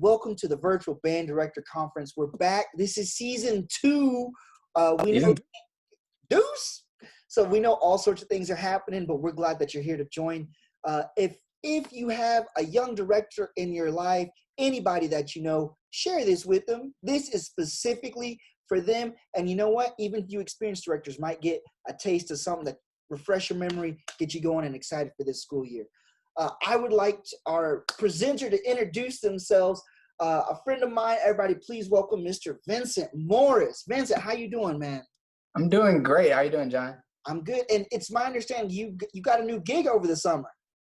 Welcome to the Virtual Band Director Conference. We're back. This is season 2. We know Deuce. So we know all sorts of things are happening, but we're glad that you're here to join. If you have a young director in your life, anybody that you know, share this with them. This is specifically for them. And you know what? Even you experienced directors might get a taste of something that refresh your memory, get you going and excited for this school year. I would like our presenter to introduce themselves. A friend of mine, everybody please welcome Mr. Vincent Morris. Vincent, how you doing, man? I'm doing great. How you doing, John? I'm good. And it's my understanding you got a new gig over the summer.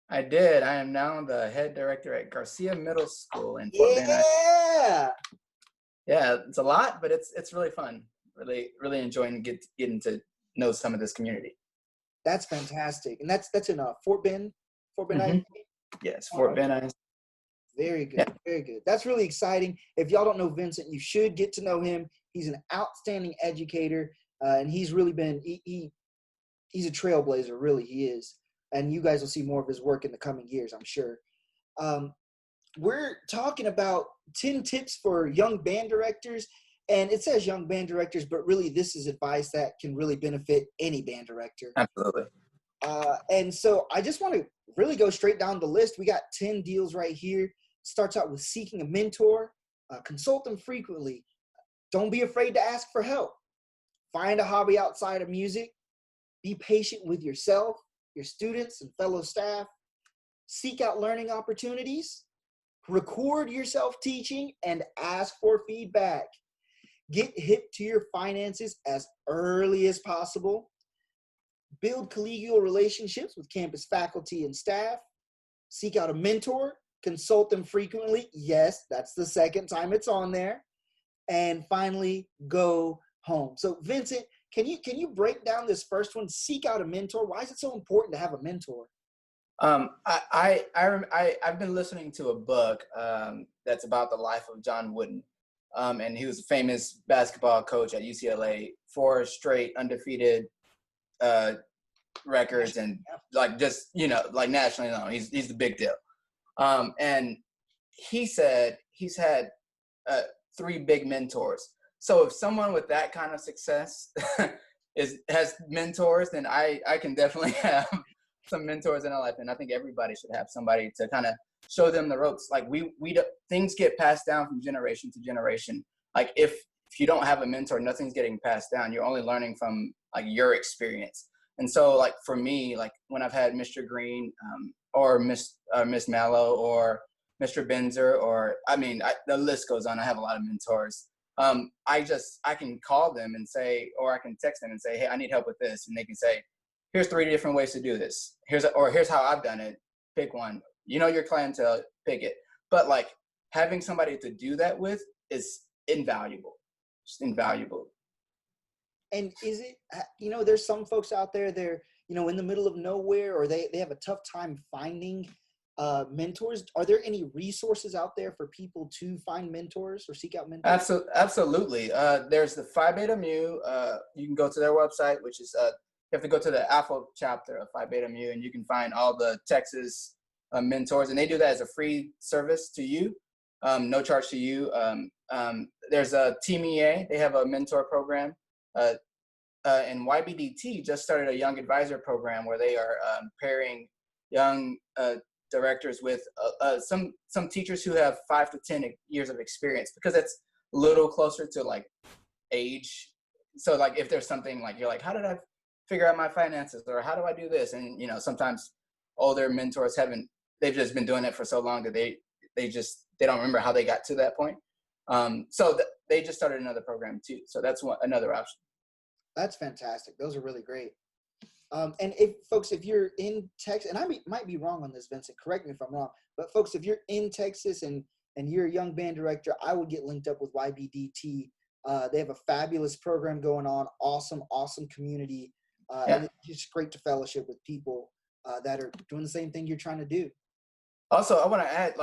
I did. I am now the head director at Garcia Middle School in Fort Bend. Yeah, it's a lot, but it's really fun. Really enjoying getting to know some of this community. That's fantastic. And that's in Fort Bend. Fort Bend, mm-hmm. Yes, Fort Bend. Very good, yeah. Very good. That's really exciting. If y'all don't know Vincent, you should get to know him. He's an outstanding educator, and he's really been he's a trailblazer. Really, he is. And you guys will see more of his work in the coming years, I'm sure. We're talking about 10 tips for young band directors, and it says young band directors, but really this is advice that can really benefit any band director. Absolutely. And so I just want to really go straight down the list. We got 10 deals right here. Starts out with seeking a mentor, consult them frequently. Don't be afraid to ask for help. Find a hobby outside of music. Be patient with yourself, your students, and fellow staff. Seek out learning opportunities. Record yourself teaching and ask for feedback. Get hip to your finances as early as possible. Build collegial relationships with campus faculty and staff. Seek out a mentor. Consult them frequently. Yes, that's the second time it's on there. And finally, go home. So Vincent, can you break down this first one? Seek out a mentor. Why is it so important to have a mentor? I've been listening to a book that's about the life of John Wooden. And he was a famous basketball coach at UCLA, 4 straight undefeated records, and like just like nationally known. He's the big deal. And he said he's had 3 big mentors. So if someone with that kind of success has mentors, then I can definitely have some mentors in our life. And I think everybody should have somebody to kind of show them the ropes. Like things get passed down from generation to generation. Like if you don't have a mentor, nothing's getting passed down. You're only learning from like your experience. And so like for me, like when I've had Mr. Green or Miss Mallow or Mr. Benzer, or the list goes on. I have a lot of mentors. I can call them and say, or I can text them and say, hey, I need help with this. And they can say, here's 3 different ways to do this. Here's how I've done it. Pick one. You know your clientele, pick it. But like having somebody to do that with is invaluable. Just invaluable. And is it, there's some folks out there, they're, in the middle of nowhere, or they have a tough time finding mentors. Are there any resources out there for people to find mentors or seek out mentors? Absolutely. There's the Phi Beta Mu. You can go to their website, which is, you have to go to the Alpha chapter of Phi Beta Mu, and you can find all the Texas mentors. And they do that as a free service to you, no charge to you. There's a Team EA. They have a mentor program. And VBDC just started a young advisor program where they are pairing young directors with some teachers who have 5 to 10 years of experience, because it's a little closer to like age. So like if there's something like you're like, how did I figure out my finances, or how do I do this? And sometimes older mentors they've just been doing it for so long that they don't remember how they got to that point. So they just started another program too. So that's another option. That's fantastic. Those are really great. And if you're in Texas, and I might be wrong on this, Vincent, correct me if I'm wrong, but folks, if you're in Texas and you're a young band director, I would get linked up with VBDC. They have a fabulous program going on, awesome community. And it's just great to fellowship with people that are doing the same thing you're trying to do. Also, I want to add,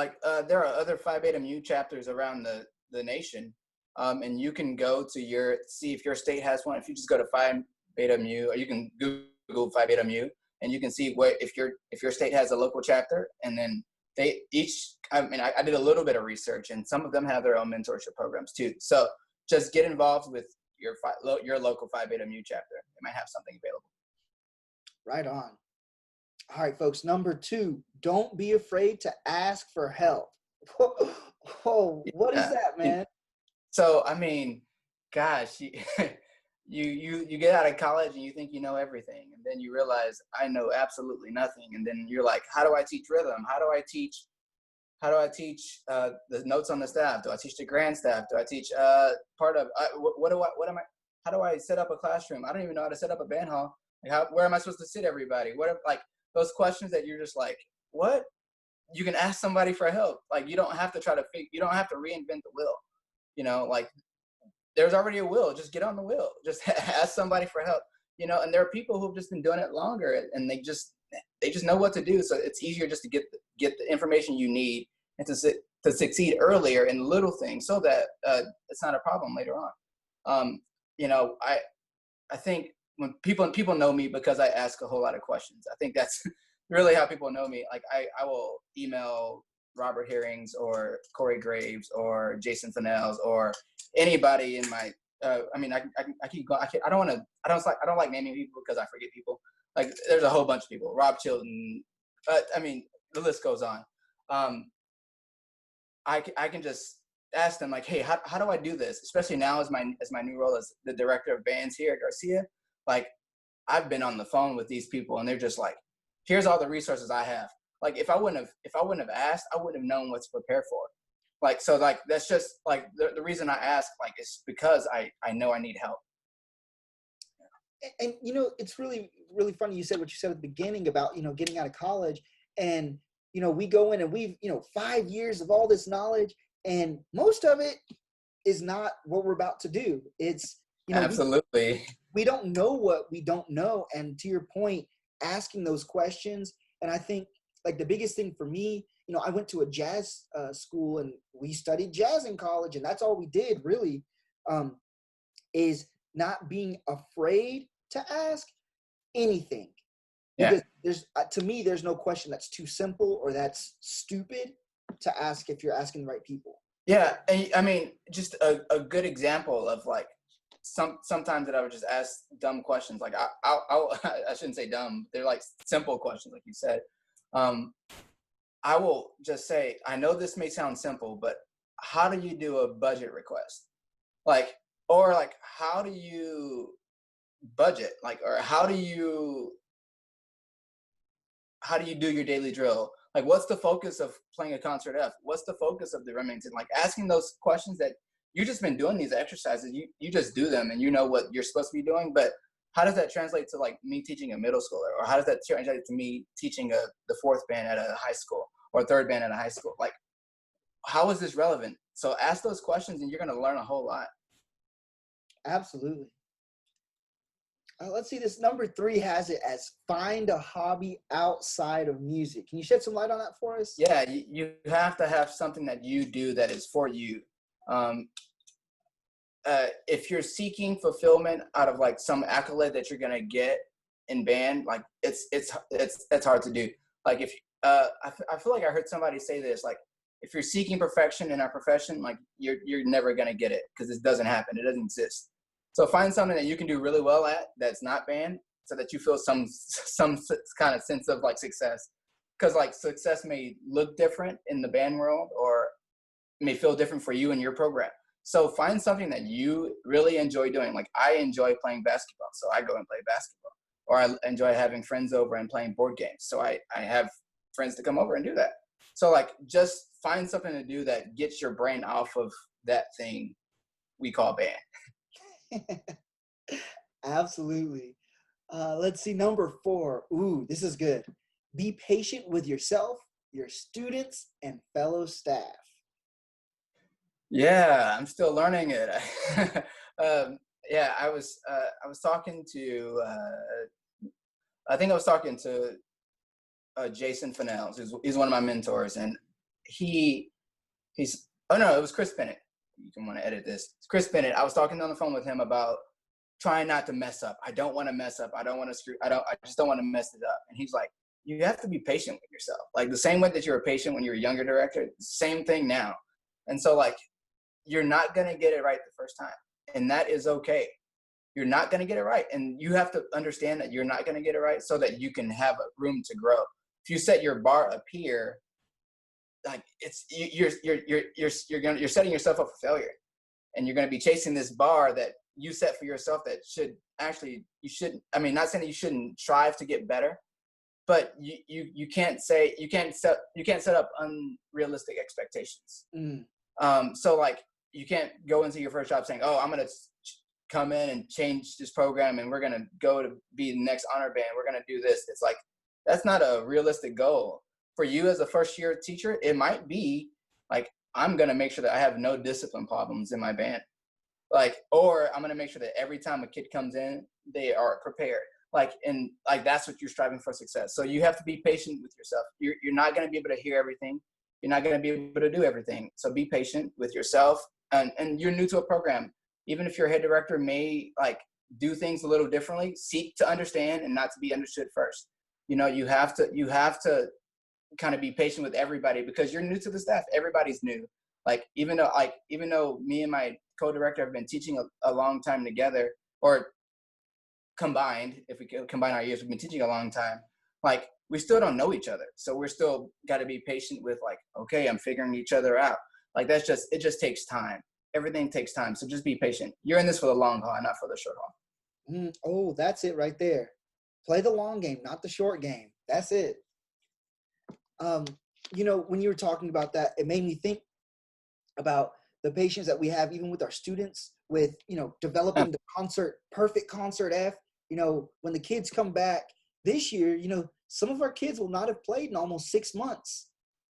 there are other Phi Beta Mu chapters around the nation. And you can go to see if your state has one. If you just go to Phi Beta Mu, or you can Google Phi Beta Mu, and you can see if your state has a local chapter, and then they each, I mean, I did a little bit of research, and some of them have their own mentorship programs too. So just get involved with your local Phi Beta Mu chapter. They might have something available. Right on. All right, folks. Number 2, don't be afraid to ask for help. Whoa, what is that, man? So, I mean, gosh, you get out of college and you think you know everything, and then you realize I know absolutely nothing, and then you're like, how do I teach rhythm? How do I teach the notes on the staff? Do I teach the grand staff? Do I teach part of how do I set up a classroom? I don't even know how to set up a band hall. Like, where am I supposed to sit everybody? Like those questions that you're just like, what? You can ask somebody for help. Like, you don't have to you don't have to reinvent the wheel. You know, like, there's already a wheel. Just get on the wheel. Just ask somebody for help. You know, and there are people who've just been doing it longer, and they just know what to do. So it's easier just to get the information you need and to succeed earlier in little things, so that it's not a problem later on. You know, I think when people know me because I ask a whole lot of questions. I think that's really how people know me. Like, I will email Robert Herrings or Corey Graves or Jason Fennells or anybody in my I mean, I keep going. I don't like naming people because I forget people. Like, there's a whole bunch of people. Rob Chilton. I mean, the list goes on. I can just ask them, like, hey, how do I do this? Especially now as my new role as the director of bands here at Garcia. Like, I've been on the phone with these people, and they're just like, here's all the resources I have. Like, if I wouldn't have asked, I wouldn't have known what to prepare for. Like, so, like, that's just like the reason I ask, like, is because I know I need help. And you know, it's really, really funny you said what you said at the beginning about, you know, getting out of college, and, you know, we go in and we've, you know, 5 years of all this knowledge, and most of it is not what we're about to do. It's, you know, absolutely. We don't know what we don't know. And to your point, asking those questions. And I think, like, the biggest thing for me, you know, I went to a jazz school, and we studied jazz in college, and that's all we did really, is not being afraid to ask anything. Because there's, to me, there's no question that's too simple or that's stupid to ask if you're asking the right people. Yeah. And I mean, just a good example of, like, sometimes that I would just ask dumb questions. Like, I shouldn't say dumb. They're like simple questions, like you said. I will just say, I know this may sound simple, but how do you do a budget request? Like, or like, how do you budget? Like, or how do you do your daily drill? Like, what's the focus of playing a concert F? What's the focus of the Remington? Like, asking those questions that you've just been doing these exercises, you just do them and you know what you're supposed to be doing, but how does that translate to, like, me teaching a middle schooler? Or how does that translate to me teaching the fourth band at a high school or third band at a high school? Like, how is this relevant? So ask those questions and you're going to learn a whole lot. Absolutely. Let's see, this number 3 has it as find a hobby outside of music. Can you shed some light on that for us? Yeah, you have to have something that you do that is for you. If you're seeking fulfillment out of, like, some accolade that you're gonna get in band, like, it's hard to do. Like, if I feel like I heard somebody say this, like, if you're seeking perfection in our profession, like, you're never gonna get it, because it doesn't happen. It doesn't exist. So find something that you can do really well at that's not band, so that you feel some kind of sense of, like, success. Because, like, success may look different in the band world, or may feel different for you and your program. So find something that you really enjoy doing. Like, I enjoy playing basketball, so I go and play basketball. Or I enjoy having friends over and playing board games, so I have friends to come over and do that. So, like, just find something to do that gets your brain off of that thing we call band. Absolutely. Let's see, number 4. Ooh, this is good. Be patient with yourself, your students, and fellow staff. Yeah, I'm still learning it. Yeah, I was talking to I think I was talking to Jason Fennells. He's one of my mentors, and he's oh no, it was Chris Bennett. You can want to edit this. It's Chris Bennett. I was talking on the phone with him about trying not to mess up. I don't want to mess up. I don't want to screw. I just don't want to mess it up. And he's like, you have to be patient with yourself. Like the same way that you were patient when you were a younger director, same thing now. And so like, you're not going to get it right the first time. And that is okay. You're not going to get it right. And you have to understand that you're not going to get it right so that you can have a room to grow. If you set your bar up here, like you're setting yourself up for failure, and you're going to be chasing this bar that you set for yourself that should actually, you shouldn't, I mean, not saying that you shouldn't strive to get better, but you can't set up unrealistic expectations. So like, you can't go into your first job saying, oh, I'm going to come in and change this program and we're going to go to be the next honor band. We're going to do this. It's like, that's not a realistic goal. For you as a first year teacher, it might be like, I'm going to make sure that I have no discipline problems in my band. Like, or I'm going to make sure that every time a kid comes in, they are prepared. Like, and like, that's what you're striving for success. So you have to be patient with yourself. You're not going to be able to hear everything. You're not going to be able to do everything. So be patient with yourself. And you're new to a program. Even if your head director may like do things a little differently, seek to understand and not to be understood first. You know, you have to kind of be patient with everybody because you're new to the staff. Everybody's new. Like, even though me and my co-director have been teaching a long time together, or combined, if we can combine our years, we've been teaching a long time. Like, we still don't know each other. So we're still got to be patient with like, okay, I'm figuring each other out. Like, it just takes time. Everything takes time. So just be patient. You're in this for the long haul, not for the short haul. Oh, that's it right there. Play the long game, not the short game. That's it. You know, when you were talking about that, it made me think about the patience that we have even with our students with, you know, developing the perfect concert F. You know, when the kids come back this year, you know, some of our kids will not have played in almost 6 months.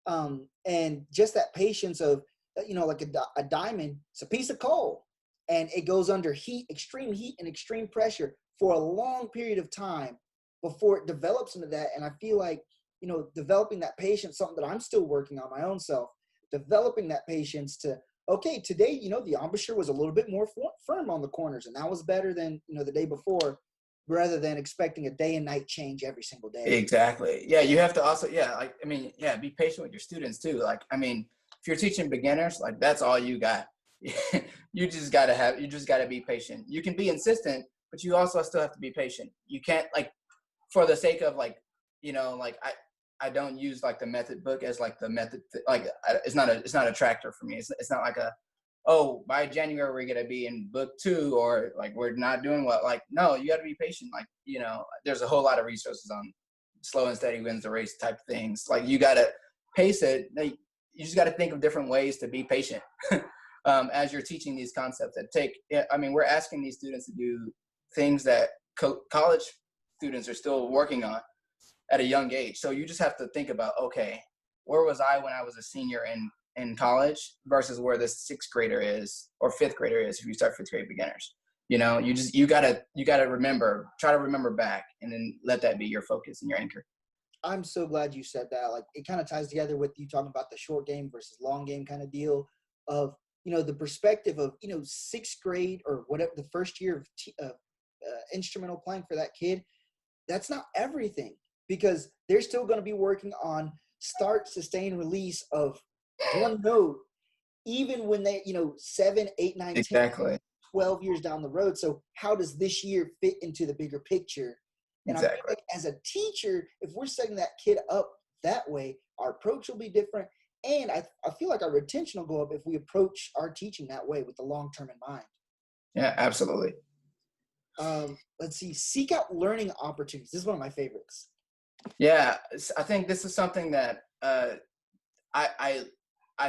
And just that patience of, you know, like a diamond, it's a piece of coal and it goes under extreme heat and extreme pressure for a long period of time before it develops into that. And I feel like, you know, developing that patience, something that I'm still working on my own self, developing that patience to, okay, today, you know, the embouchure was a little bit more firm on the corners and that was better than, you know, the day before, rather than expecting a day and night change every single day. Exactly. Yeah. You have to also, be patient with your students too. Like, I mean, if you're teaching beginners, like that's all you got. you just got to be patient. You can be insistent, but you also still have to be patient. You can't, like, for the sake of like, you know, like I don't use like the method book as like the method, it's not a tractor for me. It's not like oh, by January we're going to be in book 2 or like we're not doing well. Like, no, you got to be patient. Like, you know, there's a whole lot of resources on slow and steady wins the race type things. Like, you got to pace it. You just got to think of different ways to be patient as you're teaching these concepts that we're asking these students to do things that college students are still working on at a young age. So you just have to think about, okay, where was I when I was a senior in college versus where this 6th grader is or 5th grader is if you start 5th grade beginners. You know, you gotta try to remember back and then let that be your focus and your anchor. I'm so glad you said that. Like, it kind of ties together with you talking about the short game versus long game kind of deal of, you know, the perspective of, you know, 6th grade or whatever, the first year of instrumental playing for that kid. That's not everything, because they're still going to be working on start, sustain, release of one note, even when they, you know, 7, 8, 9, Exactly. 10, 12 years down the road. So how does this year fit into the bigger picture? And exactly. I feel like as a teacher, if we're setting that kid up that way, our approach will be different. And I feel like our retention will go up if we approach our teaching that way with the long term in mind. Yeah, absolutely. Let's see, seek out learning opportunities. This is one of my favorites. Yeah, I think this is something that I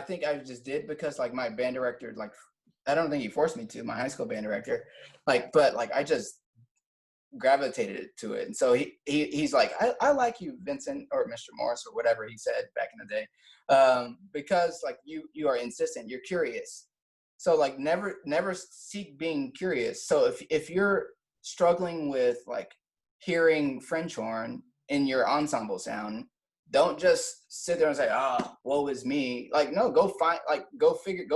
think I just did because like my band director, like I don't think he forced me to, my high school band director, but I just gravitated to it. And so he's like, I like you, Vincent, or Mr. Morris, or whatever he said back in the day, because like you are insistent, you're curious. So like never seek being curious. So if you're struggling with like hearing French horn in your ensemble sound, don't just sit there and say, oh, woe is me. Like, no, go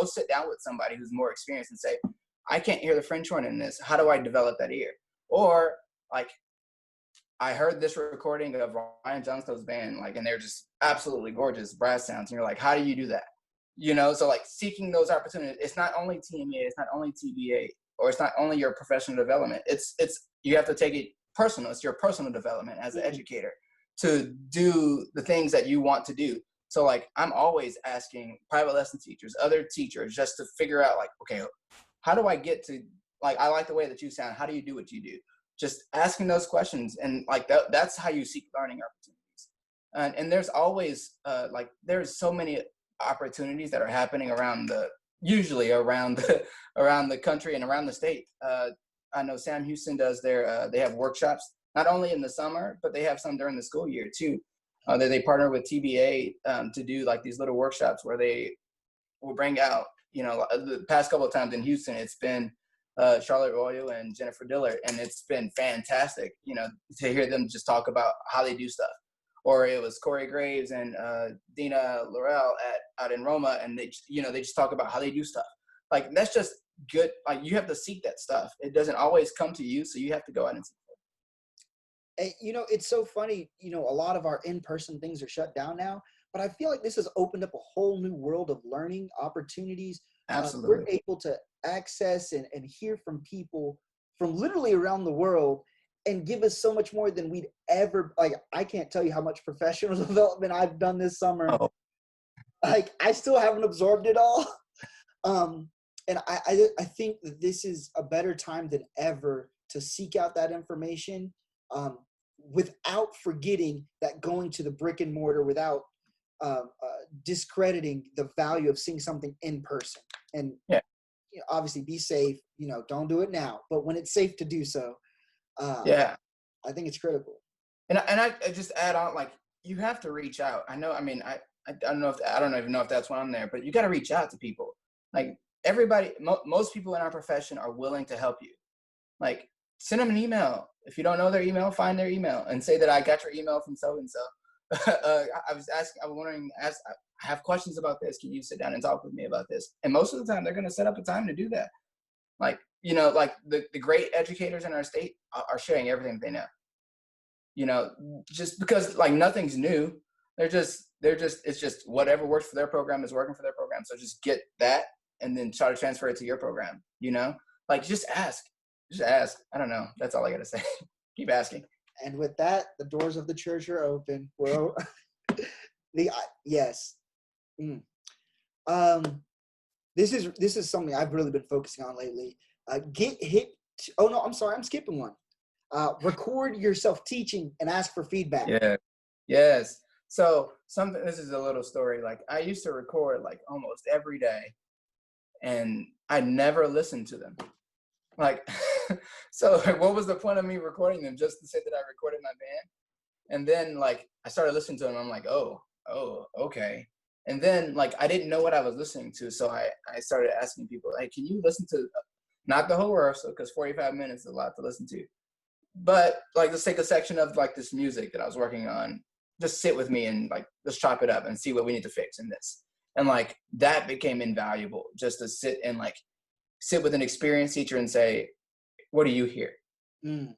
sit down with somebody who's more experienced and say, I can't hear the French horn in this. How do I develop that ear? Or like, I heard this recording of Ryan Johnstone's band, like, and they're just absolutely gorgeous brass sounds. And you're like, how do you do that? You know, so like seeking those opportunities, it's not only TMA, it's not only TBA, or it's not only your professional development. It's you have to take it personal. It's your personal development as an educator to do the things that you want to do. So like, I'm always asking private lesson teachers, other teachers, just to figure out like, okay, how do I get to, like, I like the way that you sound. How do you do what you do? Just asking those questions. And like, that's how you seek learning opportunities. And there's always like, there's so many opportunities that are happening usually around the country and around the state. I know Sam Houston does they have workshops, not only in the summer, but they have some during the school year too. They partner with TBA to do like these little workshops where they will bring out, you know, the past couple of times in Houston, it's been Charlotte Royal and Jennifer Dillard, and it's been fantastic, you know, to hear them just talk about how they do stuff. Or it was Corey Graves and Dina Laurel out in Roma, and they just talk about how they do stuff. Like, that's just good. Like, you have to seek that stuff. It doesn't always come to you, so you have to go out and seek it. And, you know, it's so funny, you know, a lot of our in-person things are shut down now, but I feel like this has opened up a whole new world of learning opportunities. Absolutely. We're able to access and hear from people from literally around the world and give us so much more than we'd ever, like, I can't tell you how much professional development I've done this summer. Oh. Like, I still haven't absorbed it all. And I think that this is a better time than ever to seek out that information without forgetting that going to the brick and mortar, without discrediting the value of seeing something in person. And yeah, you know, obviously be safe, you know, don't do it now, but when it's safe to do so, yeah, I think it's critical. and I just add on, like, you have to reach out. I know. I mean, I don't even know if that's why I'm there, but you got to reach out to people. Like, everybody, most people in our profession are willing to help you. Like, send them an email. If you don't know their email, find their email and say that I got your email from so and so. I was wondering, I have questions about this. Can you sit down and talk with me about this? And most of the time, they're going to set up a time to do that. Like, you know, like the great educators in our state are sharing everything they know. You know, just because, like, nothing's new. It's just whatever works for their program is working for their program. So just get that and then try to transfer it to your program, you know? Like, just ask. Just ask. I don't know. That's all I got to say. Keep asking. And with that, the doors of the church are open. Well, yes. This is something I've really been focusing on lately. Oh no, I'm sorry, I'm skipping one. Record yourself teaching and ask for feedback. Yeah. Yes. So this is a little story. Like, I used to record like almost every day, and I never listened to them. Like, so what was the point of me recording them? Just to say that I recorded my band? And then, like, I started listening to them. I'm like, oh, okay. And then, like, I didn't know what I was listening to. So I started asking people, hey, can you listen to, not the whole rehearsal, because 45 minutes is a lot to listen to, but like, let's take a section of like this music that I was working on. Just sit with me and like, let's chop it up and see what we need to fix in this. And like, that became invaluable, just to sit with an experienced teacher and say, what do you hear? Because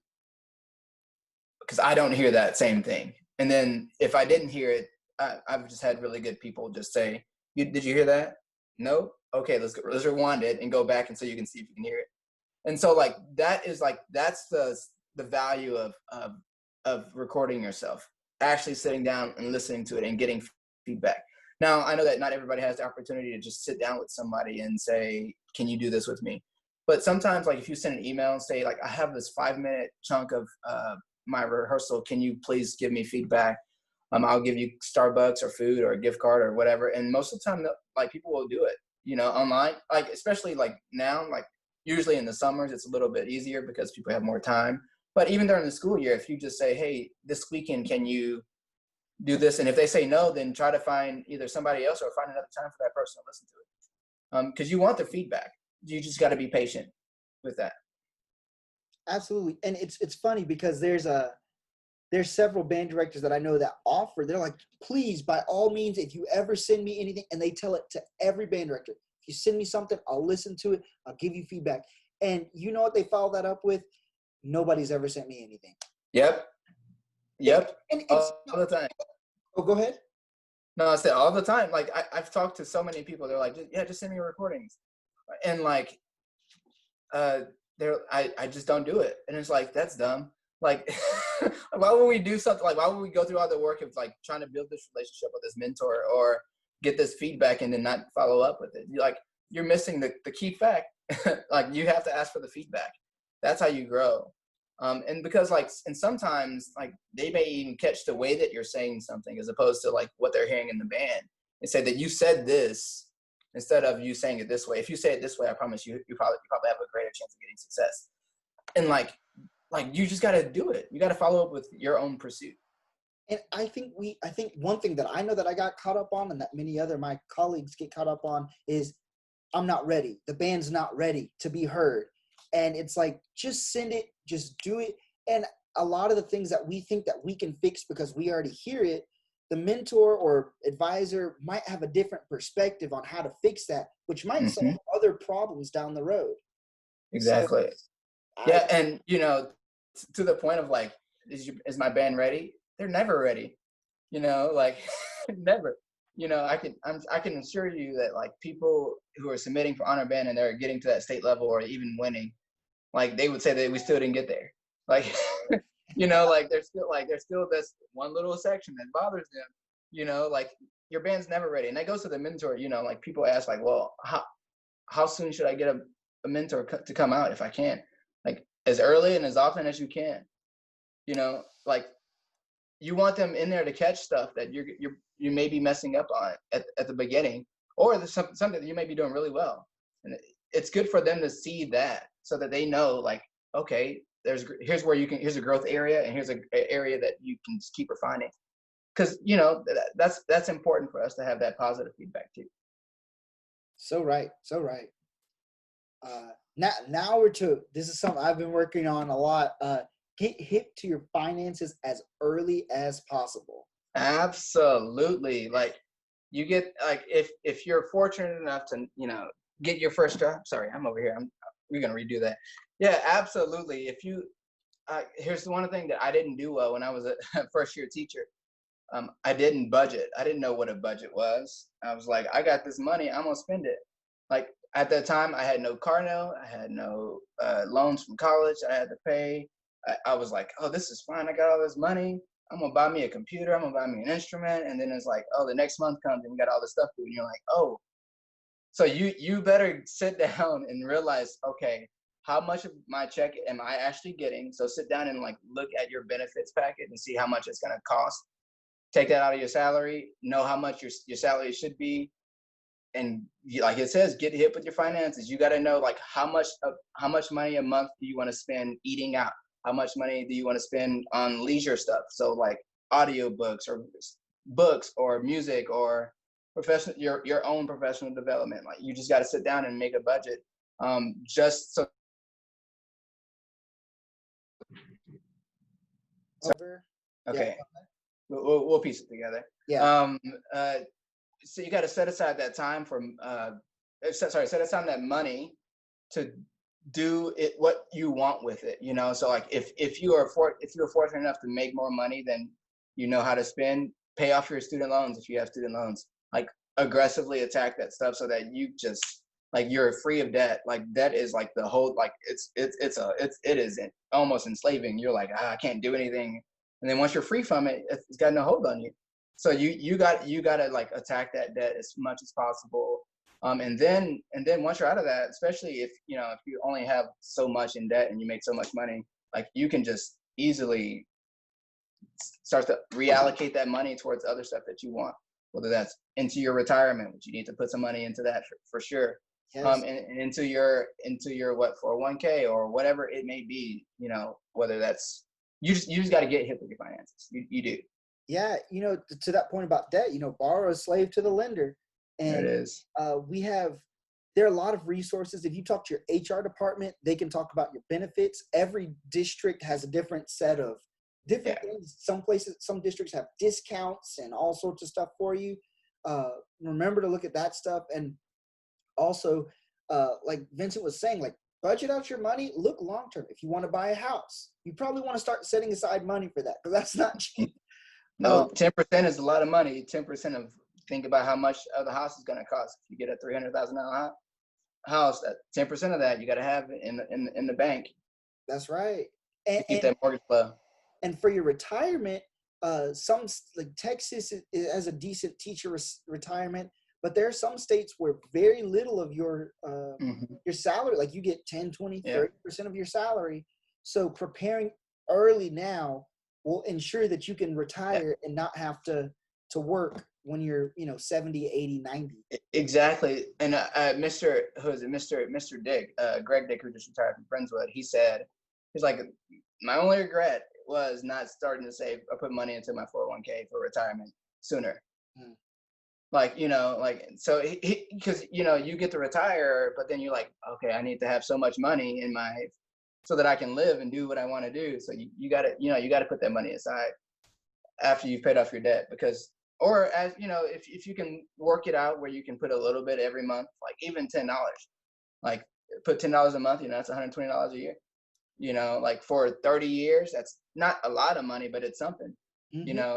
I don't hear that same thing. And then if I didn't hear it, I've just had really good people just say, did you hear that? No? Okay, let's rewind it and go back, and so you can see if you can hear it. And so like, that's the value of recording yourself, actually sitting down and listening to it and getting feedback. Now, I know that not everybody has the opportunity to just sit down with somebody and say, can you do this with me? But sometimes, like, if you send an email and say, like, I have this 5-minute chunk of my rehearsal, can you please give me feedback? I'll give you Starbucks or food or a gift card or whatever. And most of the time, like, people will do it, you know, online. Like, especially like now, like, usually in the summers, it's a little bit easier because people have more time. But even during the school year, if you just say, hey, this weekend, can you do this? And if they say no, then try to find either somebody else or find another time for that person to listen to it. Because you want their feedback. You just got to be patient with that. Absolutely. And it's funny because there's several band directors that I know that offer, they're like, please, by all means, if you ever send me anything, and they tell it to every band director, if you send me something, I'll listen to it, I'll give you feedback. And you know what they follow that up with? Nobody's ever sent me anything. Yep. Yep. And it's All the time. oh, go ahead. No, I said all the time. Like I've talked to so many people. They're like, yeah, just send me your recordings. And like, I just don't do it. And it's like, that's dumb. Like, why would we do something? Like, why would we go through all the work of like trying to build this relationship with this mentor or get this feedback and then not follow up with it? You're missing the key fact. Like, you have to ask for the feedback. That's how you grow. And because and sometimes like they may even catch the way that you're saying something as opposed to like what they're hearing in the band and say that you said this instead of you saying it this way. If you say it this way, I promise you probably have a greater chance of getting success. And like you just got to do it. You got to follow up with your own pursuit. And I think one thing that I know that I got caught up on and that many other my colleagues get caught up on is I'm not ready. The band's not ready to be heard. And it's like, just send it, just do it. And a lot of the things that we think that we can fix because we already hear it, the mentor or advisor might have a different perspective on how to fix that, which might solve other problems down the road. Exactly. So, yeah. And, to the point of like, is my band ready? They're never ready, like never. I can assure you that like people who are submitting for honor band and they're getting to that state level or even winning, like they would say that we still didn't get there. Like, like there's still this one little section that bothers them, like your band's never ready. And that goes to the mentor, like people ask like, well, how soon should I get a mentor to come out if I can? Like as early and as often as you can, like you want them in there to catch stuff that you may be messing up on at the beginning, or there's something that you may be doing really well. And it's good for them to see that so that they know like, okay, here's a growth area and here's an area that you can just keep refining. Because, that's important for us to have that positive feedback too. So right. Now this is something I've been working on a lot. Get hip to your finances as early as possible. Absolutely. Like you get like if you're fortunate enough to get your first job. Sorry, I'm over here. We're gonna redo that. Yeah, absolutely. If you here's the one thing that I didn't do well when I was a first year teacher. I didn't budget. I didn't know what a budget was. I was like, I got this money, I'm gonna spend it. Like at that time, I had no car note. I had no loans from college I had to pay. I was like, oh, this is fine. I got all this money. I'm going to buy me a computer. I'm going to buy me an instrument. And then it's like, oh, the next month comes and you got all this stuff to do. And you're like, oh, so you better sit down and realize, okay, how much of my check am I actually getting? So sit down and like look at your benefits packet and see how much it's going to cost. Take that out of your salary, know how much your salary should be. And like it says, get hip with your finances. You got to know like how much money a month do you want to spend eating out? How much money do you want to spend on leisure stuff? So like audiobooks or books or music or professional, your own professional development. Like you just got to sit down and make a budget. Just so. Okay, yeah. We'll piece it together. Yeah. So you got to set aside that time set aside that money to do it what you want with it, so like if you're fortunate enough to make more money than you know how to spend, pay off your student loans. If you have student loans, like aggressively attack that stuff so that you just like you're free of debt. Like debt is like the whole like it is almost enslaving. You're like, I can't do anything, and then once you're free from it, it's got no hold on you. So you got to like attack that debt as much as possible. And then once you're out of that, especially if you only have so much in debt and you make so much money, like you can just easily start to reallocate that money towards other stuff that you want, whether that's into your retirement, which you need to put some money into that for sure. Yes. And into your 401k or whatever it may be, whether that's you just got to get hip with your finances. You do. Yeah, to that point about debt, borrow a slave to the lender. And there it is. There are a lot of resources. If you talk to your HR department, they can talk about your benefits. Every district has a different set of different things. Some districts have discounts and all sorts of stuff for you. Remember to look at that stuff. And also, like Vincent was saying, like budget out your money. Look long term. If you want to buy a house, you probably want to start setting aside money for that, because that's not cheap. No, 10% is a lot of money. 10% of, think about how much of the house is going to cost. If you get a $300,000 house, that 10% of that you got to have in the bank That's right. to keep that mortgage low. And for your retirement, some like Texas has a decent teacher retirement, but there are some states where very little of your salary, like you get 10, 20, 30% of your salary. So preparing early now will ensure that you can retire and not have to work when you're, 70, 80, 90. Exactly. And Mr. Dick, Greg Dick, who just retired from Friendswood, he's like, my only regret was not starting to save or put money into my 401k for retirement sooner. Like, so because, you get to retire, but then you're like, okay, I need to have so much money so that I can live and do what I want to do. So you gotta put that money aside after you've paid off your debt, because, or as if you can work it out where you can put a little bit every month, like even $10, like put $10 a month, that's $120 a year, like for 30 years, that's not a lot of money, but it's something,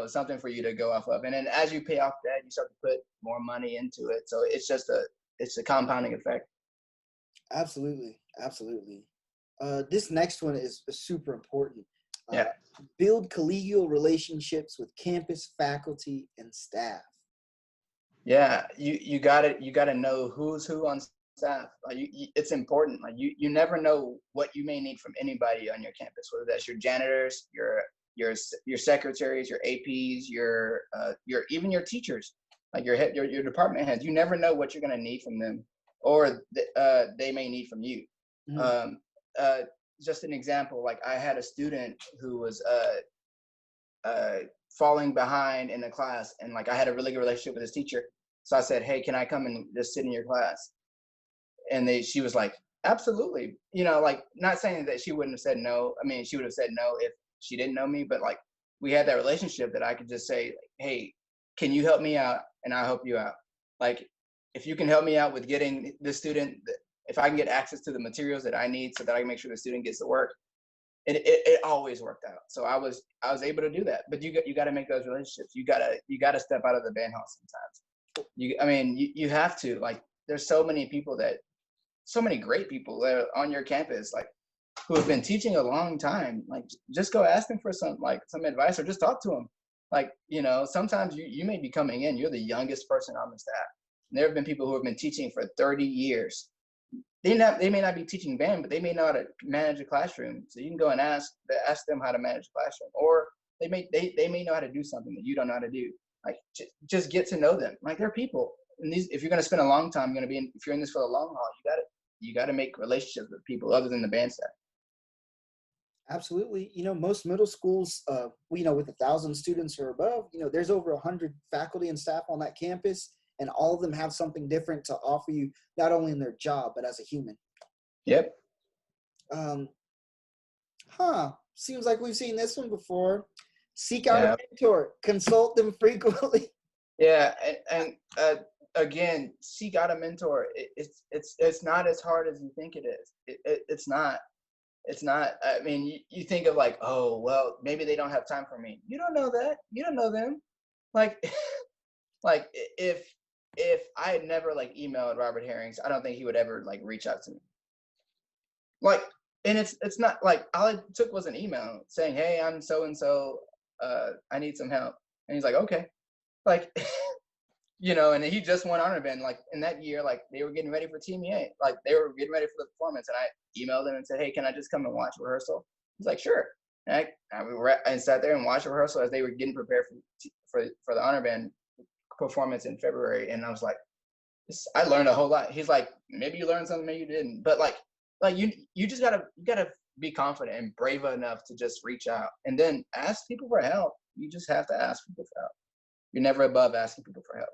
something for you to go off of. And then as you pay off debt, you start to put more money into it. So it's a compounding effect. Absolutely. This next one is super important. Build collegial relationships with campus faculty and staff. Yeah, you gotta know who's who on staff. It's important. Like you never know what you may need from anybody on your campus, whether that's your janitors, your secretaries, your APs, your even your teachers, like your department heads. You never know what you're gonna need from them, or they may need from you. Just an example, like I had a student who was falling behind in a class, and like I had a really good relationship with his teacher. So I said, hey, can I come and just sit in your class? And she was like, absolutely. Like not saying that she wouldn't have said no. I mean, she would have said no if she didn't know me, but like we had that relationship that I could just say, like, hey, can you help me out? And I'll help you out. Like if you can help me out with getting the student, if I can get access to the materials that I need so that I can make sure the student gets the work, it always worked out. So I was able to do that. But you got to make those relationships. You got to step out of the band house sometimes. You have to. Like there's so many great people that are on your campus, like who have been teaching a long time. Like just go ask them for some advice, or just talk to them. Like sometimes you may be coming in, you're the youngest person on the staff. And there have been people who have been teaching for 30 years. They may not be teaching band, but they may know how to manage a classroom. So you can go and ask them how to manage a classroom, or they may know how to do something that you don't know how to do. Like just get to know them. Like they're people, and if you're going to spend a long time, if you're in this for the long haul, you got to make relationships with people other than the band staff. Absolutely. Most middle schools, with 1,000 students or above, there's over 100 faculty and staff on that campus. And all of them have something different to offer you, not only in their job, but as a human. Yep. Seems like we've seen this one before. Seek out a mentor. Consult them frequently. Yeah, and again, seek out a mentor. It's not as hard as you think it is. It's not. It's not. I mean, you think of like, oh, well, maybe they don't have time for me. You don't know that. You don't know them. Like, like if I had never like emailed Robert Herrings, I don't think he would ever like reach out to me. Like, and it's not like all it took was an email saying, hey, I'm so and so, I need some help, and he's like, okay, like, and he just won honor band like in that year, like they were getting ready for Team EA, like they were getting ready for the performance, and I emailed him and said, hey, can I just come and watch rehearsal? He's like, sure. And I sat there and watched rehearsal as they were getting prepared for the honor band performance in February, and I was like, I learned a whole lot. He's like, maybe you learned something, maybe you didn't, but like you just gotta be confident and brave enough to just reach out and then ask people for help. You just have to ask people for help. You're never above asking people for help.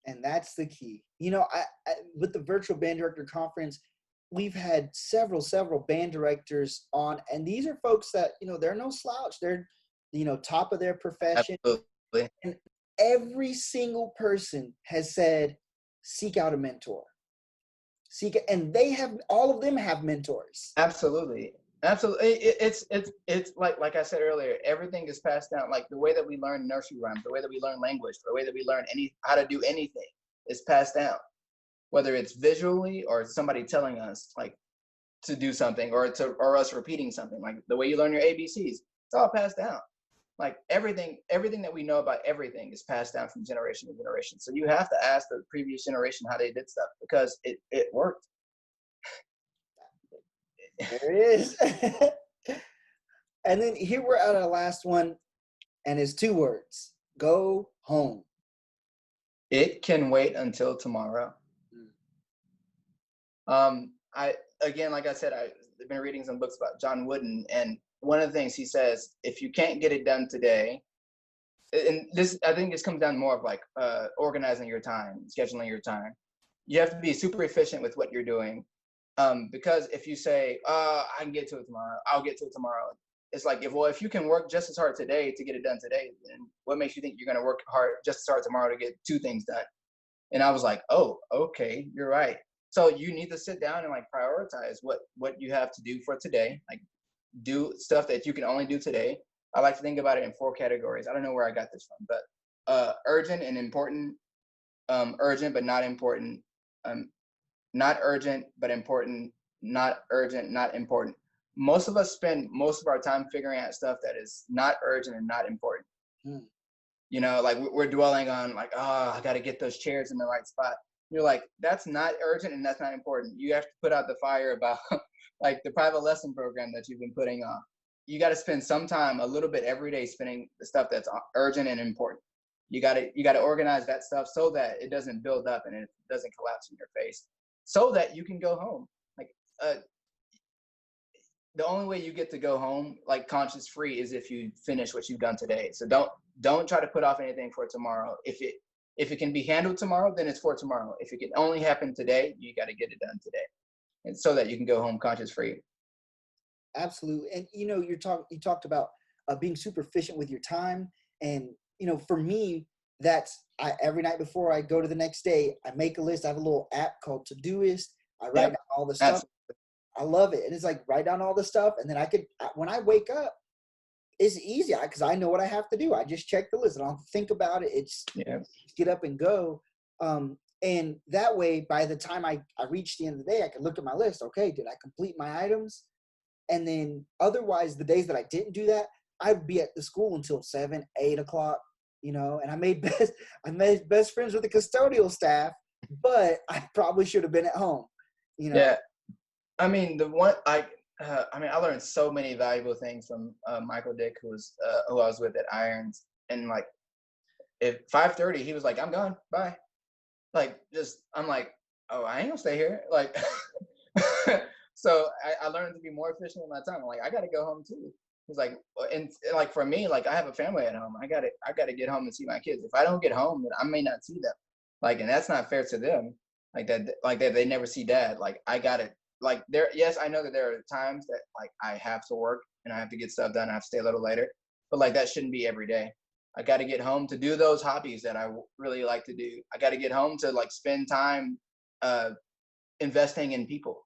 And that's the key. I with the virtual band director conference, we've had several band directors on, and these are folks that they're no slouch. They're top of their profession. Absolutely. And every single person has said, seek out a mentor. seek it, and all of them have mentors. Absolutely. Absolutely. It's like I said earlier, everything is passed down. Like the way that we learn nursery rhymes, the way that we learn language, the way that we learn how to do anything is passed down. Whether it's visually or somebody telling us like to do something, or us repeating something. Like the way you learn your ABCs, it's all passed down. Like everything that we know about everything is passed down from generation to generation. So you have to ask the previous generation how they did stuff, because it worked. There it is. And then here we're at our last one, and it's 2 words: go home. It can wait until tomorrow. I again, like I said, I've been reading some books about John Wooden, and one of the things he says, if you can't get it done today, and this, I think this comes down more of like organizing your time, scheduling your time. You have to be super efficient with what you're doing, because if you say, I can get to it tomorrow, I'll get to it tomorrow. It's like, if you can work just as hard today to get it done today, then what makes you think you're going to work hard just as hard tomorrow to get 2 things done? And I was like, oh, okay, you're right. So you need to sit down and like prioritize what you have to do for today. Like do stuff that you can only do today. I like to think about it in 4 categories. I don't know where I got this from, but urgent and important, urgent but not important, not urgent but important, not urgent, not important. Most of us spend most of our time figuring out stuff that is not urgent and not important. You know, like we're dwelling on like, oh, I got to get those chairs in the right spot. You're like, that's not urgent and that's not important. You have to put out the fire about like the private lesson program that you've been putting on. You got to spend some time, a little bit every day, spending the stuff that's urgent and important. You got to organize that stuff so that it doesn't build up and it doesn't collapse in your face, so that you can go home. Like the only way you get to go home like conscious free is if you finish what you've done today. So don't try to put off anything for tomorrow. If it can be handled tomorrow, then it's for tomorrow. If it can only happen today, you got to get it done today, and so that you can go home conscious free. Absolutely. And you talked about being super efficient with your time, and for me, that's every night before I go to the next day, I make a list. I have a little app called Todoist. I write down all the stuff. Absolutely. I love it. And it's like, write down all the stuff, and then when I wake up, it's easy because I know what I have to do. I just check the list. I don't have to think about it. It's get up and go. And that way, by the time I reach the end of the day, I can look at my list. Okay, did I complete my items? And then otherwise, the days that I didn't do that, I'd be at the school until 7, 8 o'clock, and I made best friends with the custodial staff, but I probably should have been at home, Yeah. I mean, I learned so many valuable things from Michael Dick, who I was with at Irons. And like, at 5:30, he was like, I'm gone, bye. Like, I'm like, oh, I ain't gonna stay here. Like, so I learned to be more efficient with my time. I'm like, I gotta go home too. He's like, and like for me, like I have a family at home. I gotta get home and see my kids. If I don't get home, then I may not see them. Like, and that's not fair to them. Like that they never see dad. Like I gotta. Like yes, I know that there are times that like I have to work and I have to get stuff done. I have to stay a little later, but like that shouldn't be every day. I got to get home to do those hobbies that I really like to do. I got to get home to like spend time investing in people,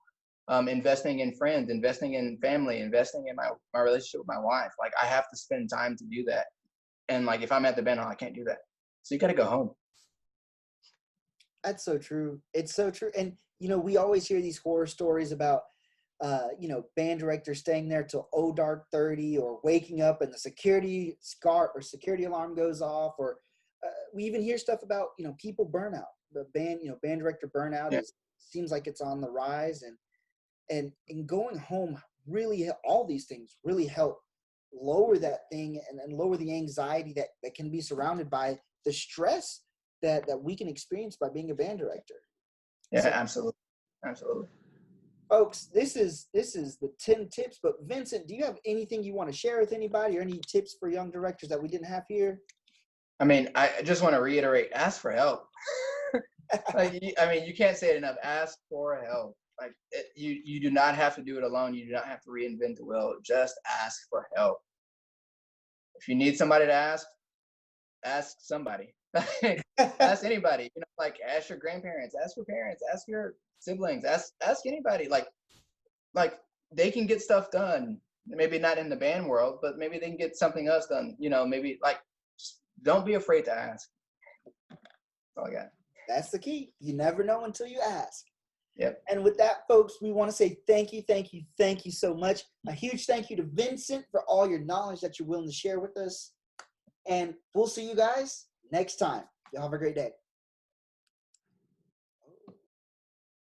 investing in friends, investing in family, investing in my relationship with my wife. Like I have to spend time to do that. And like if I'm at the band hall, I can't do that. So you got to go home. That's so true. It's so true. And we always hear these horror stories about band directors staying there till dark 30, or waking up and the security alarm goes off, or we even hear stuff about people burnout. The band director burnout seems like it's on the rise, and going home really, all these things really help lower that thing and lower the anxiety that can be surrounded by the stress that we can experience by being a band director. Yeah, so, absolutely. Folks, this is the 10 tips, but Vincent, do you have anything you want to share with anybody, or any tips for young directors that we didn't have here? I mean, I just want to reiterate, ask for help. You can't say it enough. Ask for help. Like you do not have to do it alone. You do not have to reinvent the wheel. Just ask for help. If you need somebody to ask somebody. Ask anybody, like ask your grandparents, ask your parents, ask your siblings, ask anybody. Like they can get stuff done. Maybe not in the band world, but maybe they can get something else done. Maybe like just don't be afraid to ask. That's all I got. That's the key. You never know until you ask. Yep. And with that, folks, we want to say thank you so much. A huge thank you to Vincent for all your knowledge that you're willing to share with us. And we'll see you guys next time. Y'all have a great day.